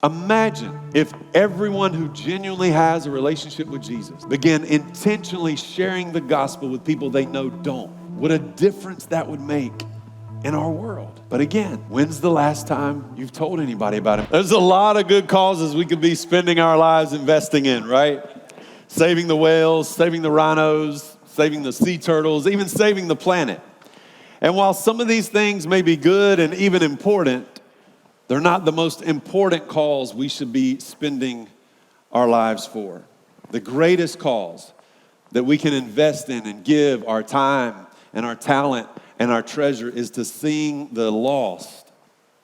Imagine if everyone who genuinely has a relationship with Jesus began intentionally sharing the gospel with people they know don't. What a difference that would make in our world. But again, when's the last time you've told anybody about it? There's a lot of good causes we could be spending our lives investing in, right? Saving the whales, saving the rhinos, saving the sea turtles, even saving the planet. And while some of these things may be good and even important, they're not the most important cause we should be spending our lives for. The greatest cause that we can invest in and give our time and our talent and our treasure is to seeing the lost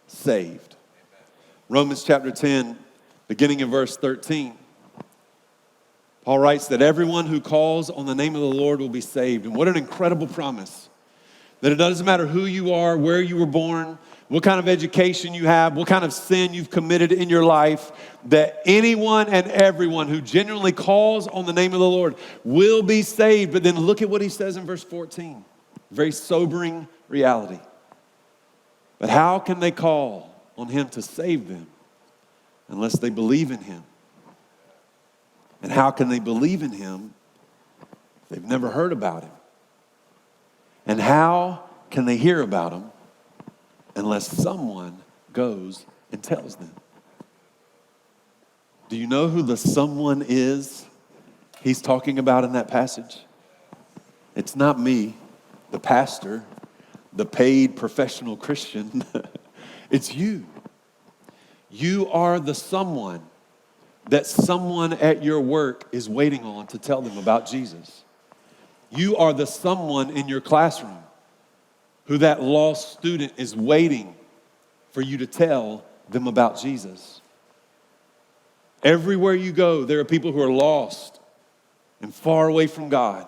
saved. Romans chapter 10, beginning in verse 13. Paul writes that everyone who calls on the name of the Lord will be saved. And what an incredible promise. That it doesn't matter who you are, where you were born, what kind of education you have, what kind of sin you've committed in your life, that anyone and everyone who genuinely calls on the name of the Lord will be saved. But then look at what he says in verse 14. Very sobering reality. But how can they call on him to save them unless they believe in him? And how can they believe in him if they've never heard about him? And how can they hear about him unless someone goes and tells them? Do you know who the someone is he's talking about in that passage? It's not me, the pastor, the paid professional Christian. It's you. You are the someone that someone at your work is waiting on to tell them about Jesus. You are the someone in your classroom who that lost student is waiting for you to tell them about Jesus. Everywhere you go, there are people who are lost and far away from God.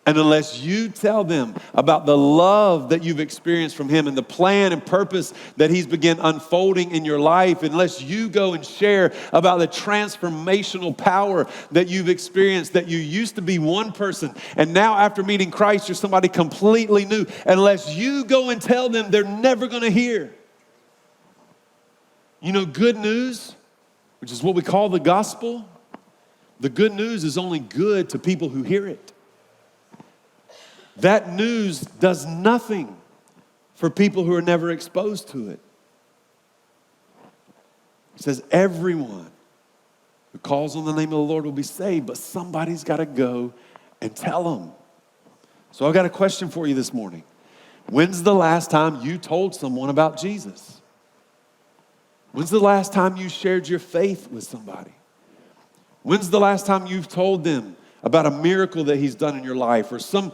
And unless you tell them about the love that you've experienced from him and the plan and purpose that he's begun unfolding in your life, unless you go and share about the transformational power that you've experienced, that you used to be one person and now after meeting Christ, you're somebody completely new. Unless you go and tell them, they're never going to hear. You know, good news, which is what we call the gospel, the good news is only good to people who hear it. That news does nothing for people who are never exposed to it. It says everyone who calls on the name of the Lord will be saved, but somebody's got to go and tell them. So I've got a question for you this morning. When's the last time you told someone about Jesus? When's the last time you shared your faith with somebody? When's the last time you've told them about a miracle that he's done in your life or some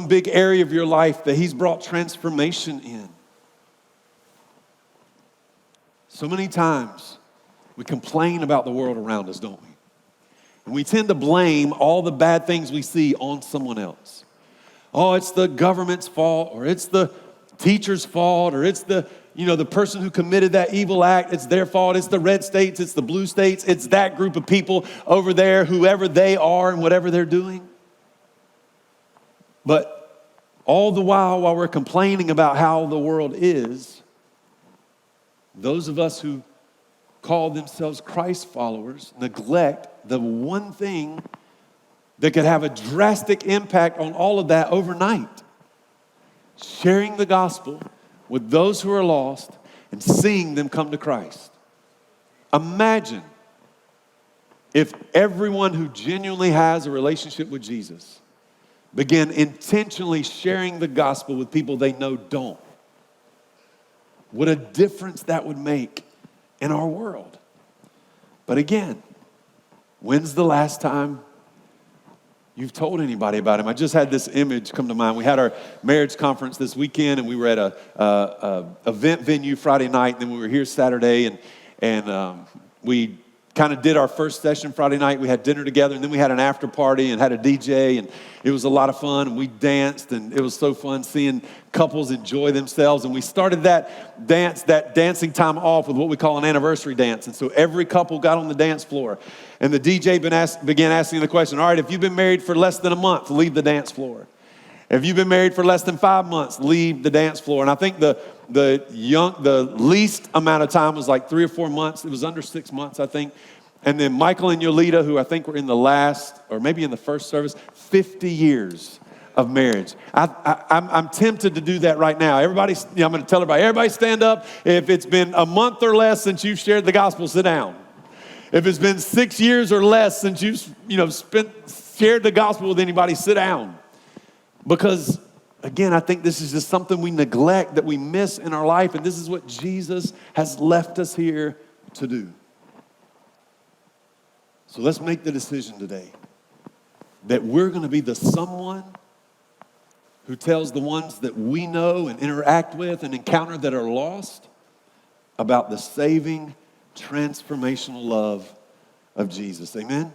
big area of your life that he's brought transformation in? So many times we complain about the world around us, don't we? And we tend to blame all the bad things we see on someone else. Oh, it's the government's fault, or it's the teacher's fault, or it's the person who committed that evil act, it's their fault. It's the red states, it's the blue states, it's that group of people over there, whoever they are and whatever they're doing. But all the while we're complaining about how the world is, those of us who call themselves Christ followers neglect the one thing that could have a drastic impact on all of that overnight. Sharing the gospel with those who are lost and seeing them come to Christ. Imagine if everyone who genuinely has a relationship with Jesus began intentionally sharing the gospel with people they know don't. What a difference that would make in our world. But again, when's the last time you've told anybody about him? I just had this image come to mind. We had our marriage conference this weekend, and we were at a event venue Friday night, and then we were here Saturday, and we kind of did our first session Friday night. We had dinner together, and then we had an after party and had a DJ, and it was a lot of fun, and we danced, and it was so fun seeing couples enjoy themselves. And we started that dancing time off with what we call an anniversary dance. And so every couple got on the dance floor, and the DJ began asking the question, all right, if you've been married for less than a month, leave the dance floor. If you've been married for less than 5 months, leave the dance floor. And I think the least amount of time was like 3 or 4 months. It was under 6 months, I think. And then Michael and Yolita, who I think were in the last, or maybe in the first service, 50 years of marriage. I'm tempted to do that right now. I'm going to tell everybody stand up. If it's been a month or less since you've shared the gospel, sit down. If it's been 6 years or less since you've shared the gospel with anybody, sit down. Because, again, I think this is just something we neglect, that we miss in our life, and this is what Jesus has left us here to do. So let's make the decision today that we're going to be the someone who tells the ones that we know and interact with and encounter that are lost about the saving, transformational love of Jesus. Amen?